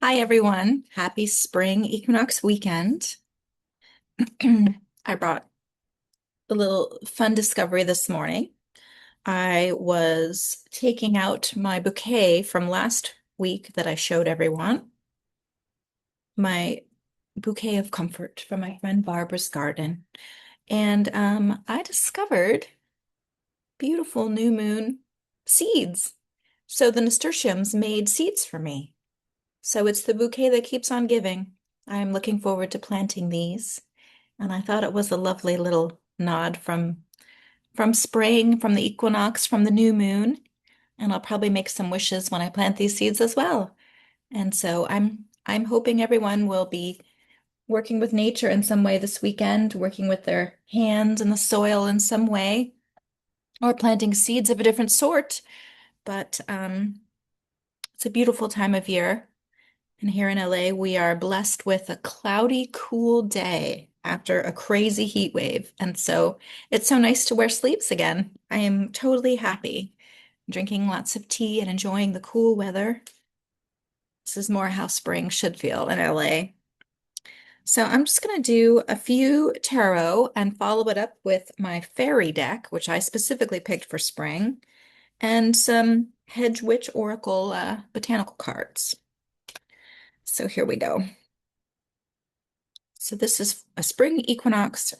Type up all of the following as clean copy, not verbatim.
Hi, everyone. Happy spring equinox weekend. I brought a little fun discovery this morning. I was taking out my bouquet from last week that I showed everyone, my bouquet of comfort from my friend Barbara's garden. And I discovered beautiful new moon seeds. So the nasturtiums made seeds for me. So it's the bouquet that keeps on giving. I'm looking forward to planting these. And I thought it was a lovely little nod from spring, from the equinox, from the new moon. And I'll probably make some wishes when I plant these seeds as well. And so I'm hoping everyone will be working with nature in some way this weekend, working with their hands in the soil in some way, or planting seeds of a different sort. But it's a beautiful time of year. And here in LA, we are blessed with a cloudy, cool day after a crazy heat wave. And so it's so nice to wear sleeves again. I am totally happy, drinking lots of tea and enjoying the cool weather. This is more how spring should feel in LA. So I'm just going to do a few tarot and follow it up with my fairy deck, which I specifically picked for spring, and some Hedgewitch Oracle botanical cards. So here we go. So this is a spring equinox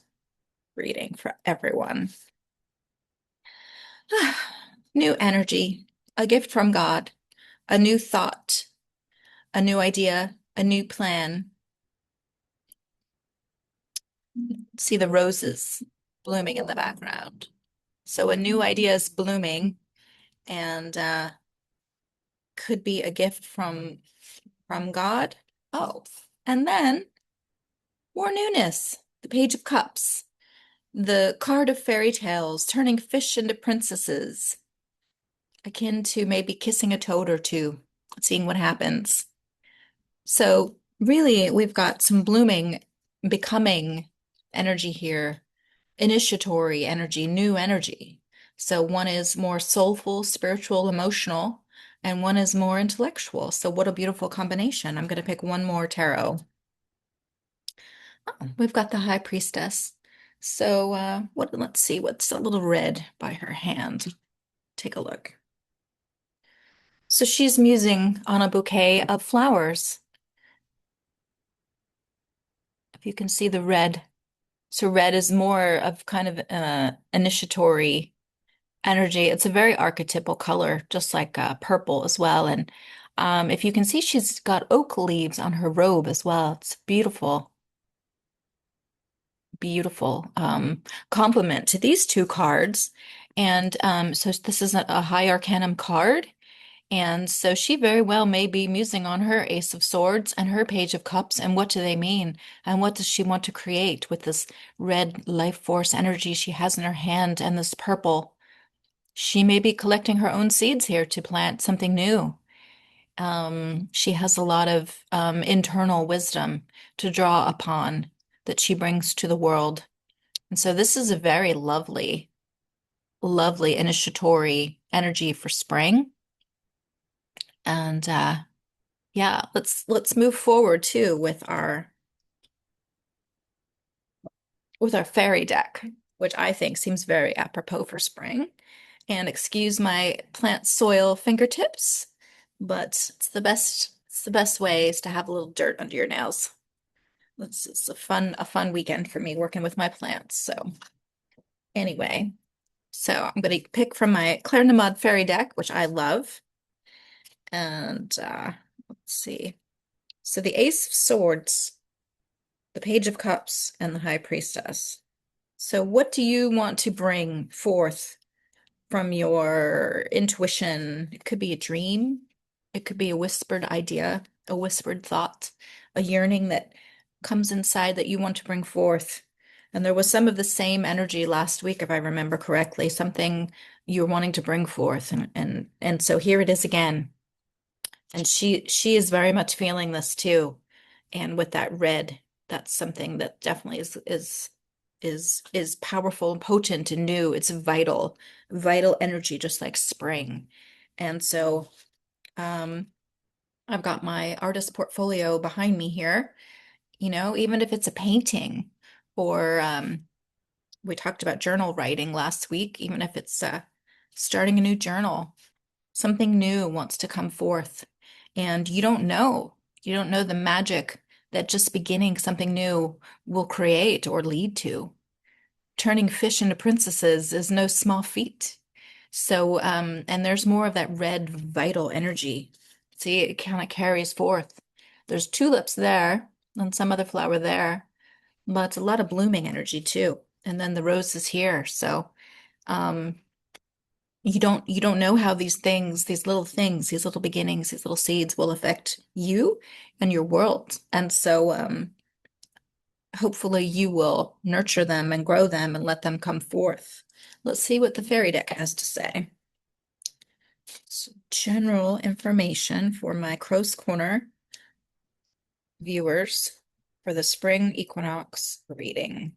reading for everyone. New energy, a gift from God, a new thought, a new idea, a new plan. See the roses blooming in the background. So a new idea is blooming and could be a gift from God. Oh, and then more newness. The Page of Cups, the card of fairy tales, turning fish into princesses, akin to maybe kissing a toad or two, seeing what happens. So really, we've got some blooming, becoming energy here, initiatory energy, new energy. So one is more soulful, spiritual, emotional, and one is more intellectual. So what a beautiful combination. I'm going to pick one more tarot. Oh, we've got the High Priestess. So let's see what's a little red by her hand. Take a look. So she's musing on a bouquet of flowers. If you can see the red. So red is more of kind of initiatory energy. It's a very archetypal color, just like purple as well. And if you can see, she's got oak leaves on her robe as well. It's beautiful, beautiful complement to these two cards. And so this is a high arcanum card. And so she very well may be musing on her Ace of Swords and her Page of Cups, and what do they mean? And what does she want to create with this red life force energy she has in her hand and this purple? She may be collecting her own seeds here to plant something new. She has a lot of internal wisdom to draw upon that she brings to the world. And so this is a very lovely, lovely initiatory energy for spring. And yeah, let's move forward too with our fairy deck, which I think seems very apropos for spring. And excuse my plant soil fingertips, but it's the best way is to have a little dirt under your nails. It's a fun weekend for me working with my plants. So anyway, so I'm gonna pick from my Claire Nahmad fairy deck, which I love. And let's see. So the Ace of Swords, the Page of Cups, and the High Priestess. So what do you want to bring forth from your intuition? It could be a dream, it could be a whispered idea, a whispered thought, a yearning that comes inside that you want to bring forth. And there was some of the same energy last week, if I remember correctly, something you're wanting to bring forth. And so here it is again. And she is very much feeling this too. And with that red, that's something that definitely is powerful and potent and new. It's vital energy, just like spring. And so, um, I've got my artist portfolio behind me here, even if it's a painting or we talked about journal writing last week, even if it's starting a new journal, something new wants to come forth. And you don't know the magic that just beginning something new will create or lead to. Turning fish into princesses is no small feat. So, and there's more of that red vital energy. See, it kind of carries forth. There's tulips there and some other flower there, but it's a lot of blooming energy too. And then the rose is here. So, um, you don't know how these things, these little things, these little beginnings, these little seeds will affect you and your world. And so, hopefully you will nurture them and grow them and let them come forth. Let's see what the fairy deck has to say. So general information for my Crow's Corner viewers for the spring equinox reading.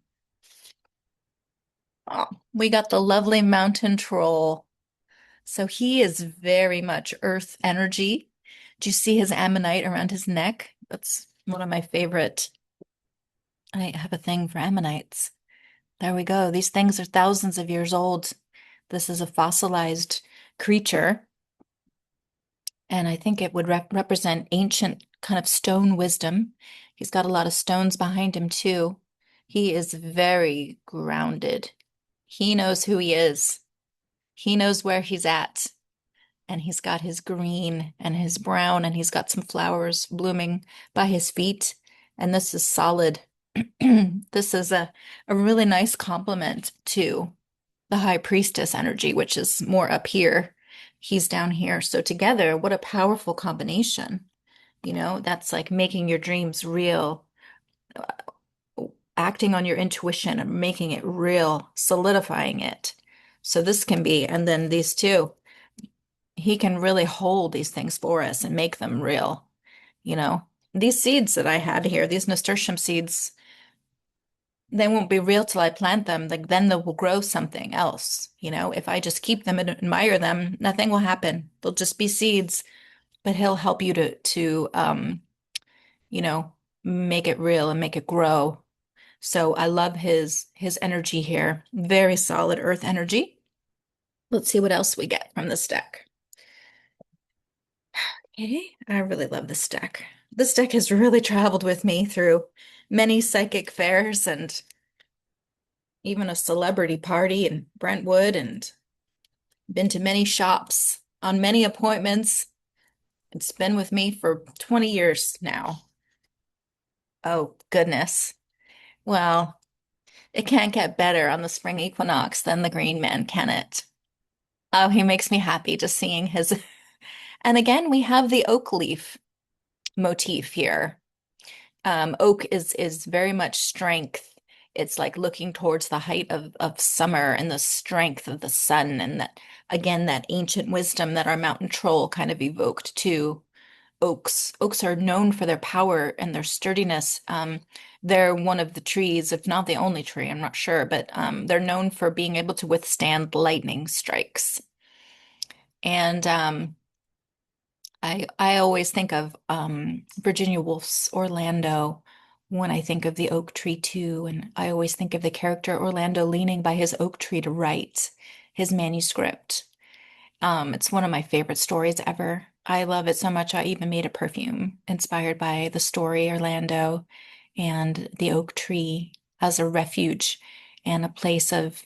Oh, we got the lovely mountain troll. So he is very much earth energy. Do you see his ammonite around his neck? That's one of my favorite. I have a thing for ammonites. There we go. These things are thousands of years old. This is a fossilized creature, and I think it would represent ancient kind of stone wisdom. He's got a lot of stones behind him too. He is very grounded. He knows who he is. He knows where he's at. And he's got his green and his brown, and he's got some flowers blooming by his feet. And this is solid. This is a really nice complement to the high priestess energy, which is more up here. He's down here. So together, what a powerful combination. That's like making your dreams real, acting on your intuition and making it real, solidifying it. So this can be, and then these two, he can really hold these things for us and make them real. These seeds that I had here, these nasturtium seeds, they won't be real till I plant them. Like then they will grow something else. If I just keep them and admire them, nothing will happen. They'll just be seeds, but he'll help you to you know, make it real and make it grow. So I love his energy here. Very solid earth energy. Let's see what else we get from this deck. Okay, I really love this deck. This deck has really traveled with me through many psychic fairs and even a celebrity party in Brentwood and been to many shops on many appointments. It's been with me for 20 years now. Oh, goodness. Well, it can't get better on the spring equinox than the Green Man, can it? Oh, he makes me happy just seeing his. And again, we have the oak leaf motif here. Oak is very much strength. It's like looking towards the height of summer and the strength of the sun, and that again, that ancient wisdom that our mountain troll kind of evoked too. Oaks are known for their power and their sturdiness. They're one of the trees, if not the only tree, I'm not sure, but they're known for being able to withstand lightning strikes. And I always think of Virginia Woolf's Orlando when I think of the oak tree too, and I always think of the character Orlando leaning by his oak tree to write his manuscript. It's one of my favorite stories ever. I love it so much. I even made a perfume inspired by the story Orlando and the oak tree as a refuge and a place of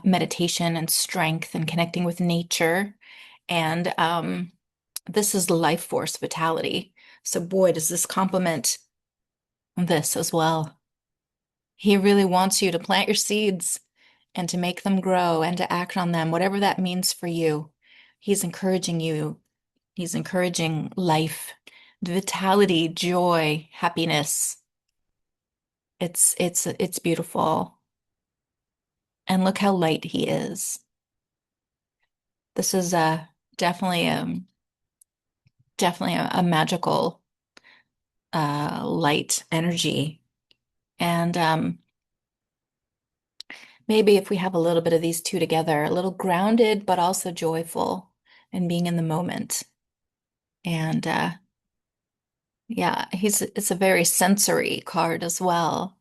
meditation and strength and connecting with nature. And this is life force vitality. So, boy, does this complement this as well. He really wants you to plant your seeds and to make them grow and to act on them, whatever that means for you. He's encouraging you. He's encouraging life, vitality, joy, happiness. It's beautiful. And look how light he is. This is definitely definitely a magical light energy. And maybe if we have a little bit of these two together, a little grounded, but also joyful and being in the moment. And Yeah, it's a very sensory card as well.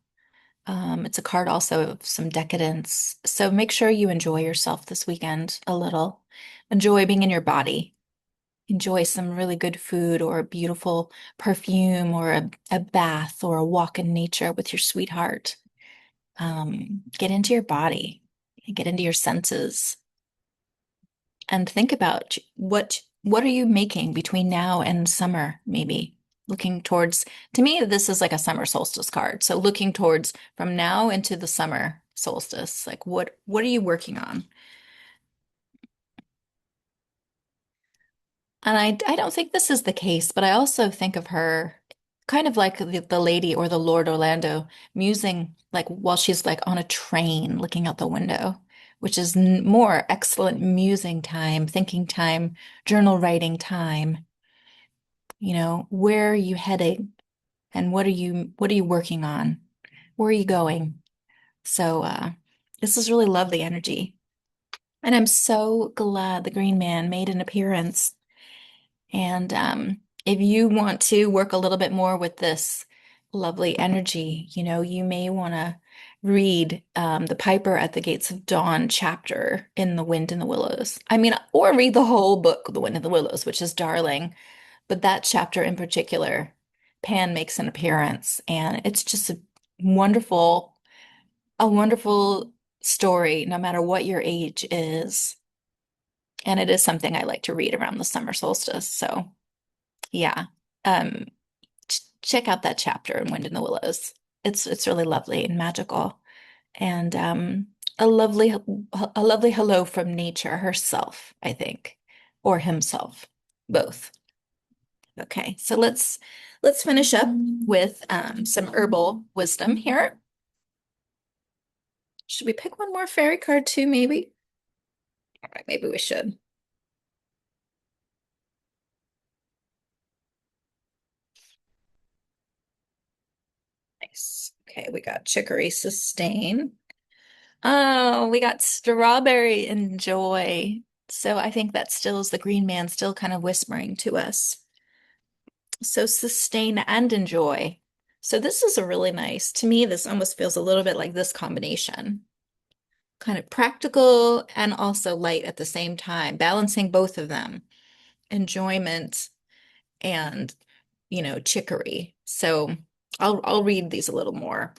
It's a card also of some decadence. So make sure you enjoy yourself this weekend a little. Enjoy being in your body. Enjoy some really good food or a beautiful perfume or a bath or a walk in nature with your sweetheart. Get into your body, get into your senses, and think about what are you making between now and summer, maybe. Looking towards, to me, this is like a summer solstice card. So looking towards from now into the summer solstice, like what are you working on? And I don't think this is the case, but I also think of her kind of like the lady or the Lord Orlando musing like while she's like on a train looking out the window, which is more excellent musing time, thinking time, journal writing time. Where are you heading and what are you working on? Where are you going? So this is really lovely energy. And I'm so glad the Green Man made an appearance. And if you want to work a little bit more with this lovely energy, you may want to read The Piper at the Gates of Dawn chapter in The Wind in the Willows. I mean, or read the whole book, The Wind in the Willows, which is darling. But that chapter in particular, Pan makes an appearance, and it's just a wonderful story, no matter what your age is. And it is something I like to read around the summer solstice. So. Yeah. Um, check out that chapter in Wind in the Willows. It's really lovely and magical. And a lovely a lovely hello from nature herself, I think, or himself, both. Okay, so let's finish up with some herbal wisdom here. Should we pick one more fairy card too, maybe? All right, maybe we should. Nice. Okay, we got Chicory Sustain. Oh, we got strawberry and joy. So I think that still is the green man still kind of whispering to us. So sustain and enjoy. So this is a really nice, to me, this almost feels a little bit like this combination. Kind of practical and also light at the same time, balancing both of them. Enjoyment and, chicory. So I'll read these a little more.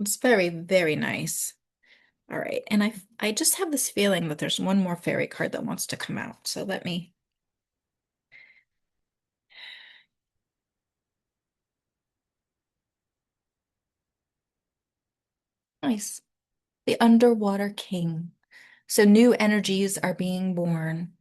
It's very, very nice. All right. And I just have this feeling that there's one more fairy card that wants to come out. So let me. Nice. The Underwater King. So new energies are being born.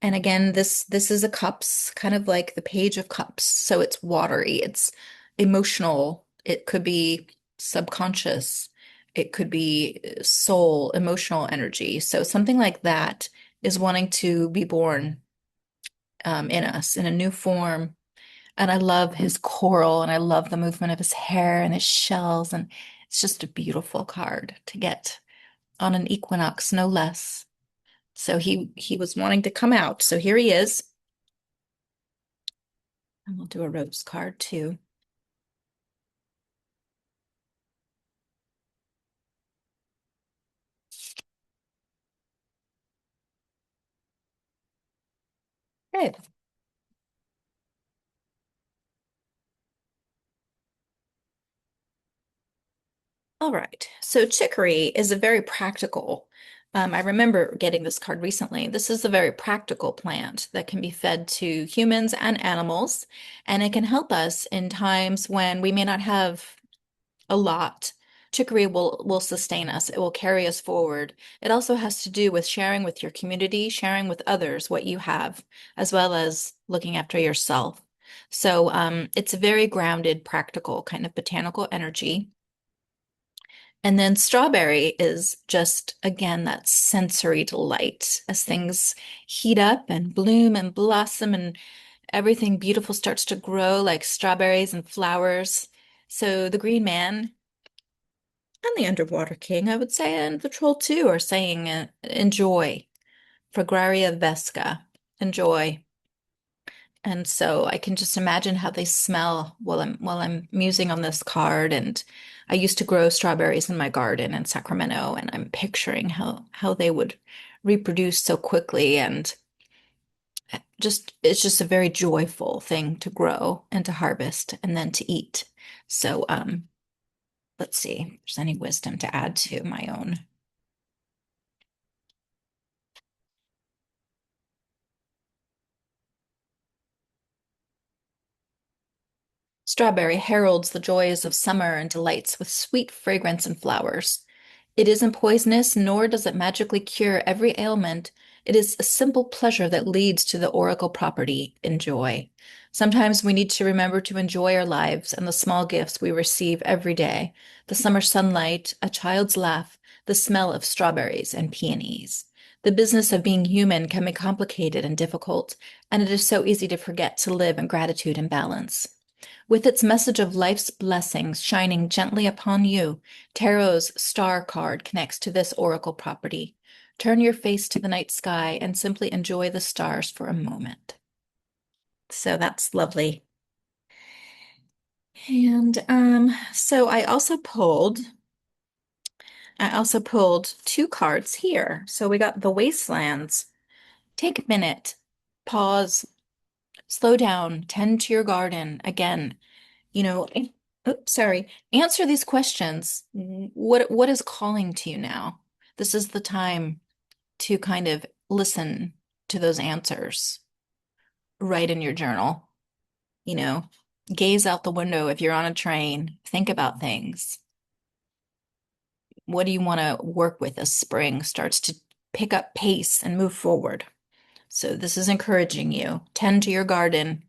And again, this is a cups, kind of like the Page of Cups. So it's watery, it's emotional. It could be subconscious. It could be soul, emotional energy. So something like that is wanting to be born in us in a new form. And I love his coral and I love the movement of his hair and his shells. And it's just a beautiful card to get on an equinox, no less. So he was wanting to come out. So here he is. And we'll do a rose card too. Good. All right. So chicory is a very practical. I remember getting this card recently. This is a very practical plant that can be fed to humans and animals, and it can help us in times when we may not have a lot. Chicory will sustain us. It will carry us forward. It also has to do with sharing with your community, sharing with others what you have, as well as looking after yourself. So it's a very grounded, practical kind of botanical energy. And then strawberry is just, again, that sensory delight as things heat up and bloom and blossom and everything beautiful starts to grow like strawberries and flowers. So the green man and the underwater king, I would say, and the troll too, are saying enjoy. Fragraria vesca, enjoy. And so I can just imagine how they smell while I'm musing on this card. And I used to grow strawberries in my garden in Sacramento, and I'm picturing how they would reproduce so quickly. And just it's just a very joyful thing to grow and to harvest and then to eat. So let's see if there's any wisdom to add to my own. Strawberry heralds the joys of summer and delights with sweet fragrance and flowers. It isn't poisonous, nor does it magically cure every ailment. It is a simple pleasure that leads to the oracle property, enjoy. Sometimes we need to remember to enjoy our lives and the small gifts we receive every day. The summer sunlight, a child's laugh, the smell of strawberries and peonies. The business of being human can be complicated and difficult, and it is so easy to forget to live in gratitude and balance. With its message of life's blessings shining gently upon you, Tarot's star card connects to this oracle property. Turn your face to the night sky and simply enjoy the stars for a moment. So that's lovely. And so I also pulled two cards here. So we got the Wastelands. Take a minute, pause, slow down, tend to your garden. Again, oops, sorry, answer these questions. What is calling to you now? This is the time to kind of listen to those answers. Write in your journal, you know, gaze out the window if you're on a train, think about things. What do you want to work with as spring starts to pick up pace and move forward? So this is encouraging you. Tend to your garden,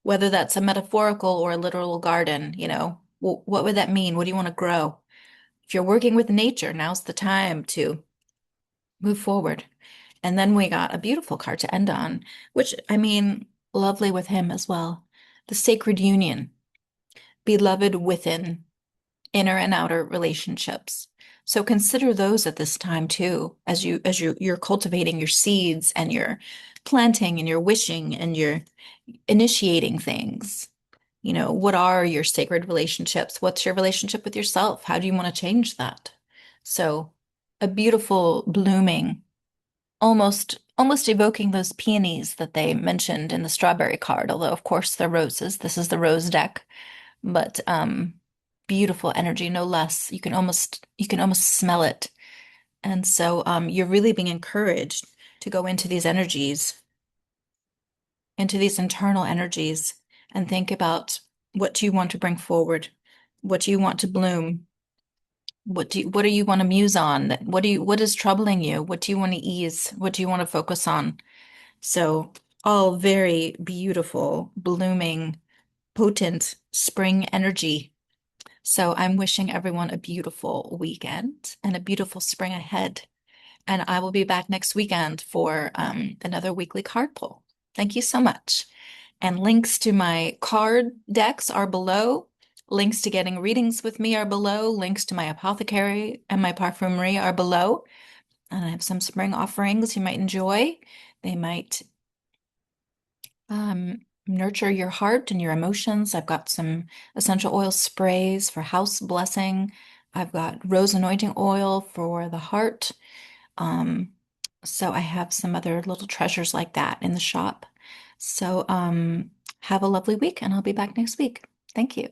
whether that's a metaphorical or a literal garden, what would that mean? What do you want to grow? If you're working with nature, now's the time to move forward. And then we got a beautiful card to end on, which I mean, lovely with him as well. The sacred union, beloved within inner and outer relationships. So consider those at this time too, as you're cultivating your seeds and you're planting and you're wishing and you're initiating things. What are your sacred relationships? What's your relationship with yourself? How do you want to change that? So, a beautiful blooming, almost evoking those peonies that they mentioned in the strawberry card, although of course they're roses. This is the rose deck, but beautiful energy, no less. You can almost smell it. And so you're really being encouraged to go into these internal energies and think about what do you want to bring forward? What do you want to bloom? What do you want to muse on? What is troubling you? What do you want to ease? What do you want to focus on? So all very beautiful, blooming, potent spring energy. So I'm wishing everyone a beautiful weekend and a beautiful spring ahead. And I will be back next weekend for another weekly card pull. Thank you so much. And links to my card decks are below. Links to getting readings with me are below. Links to my apothecary and my parfumery are below. And I have some spring offerings you might enjoy. They might nurture your heart and your emotions. I've got some essential oil sprays for house blessing. I've got rose anointing oil for the heart. Um, so I have some other little treasures like that in the shop. So have a lovely week, and I'll be back next week. Thank you.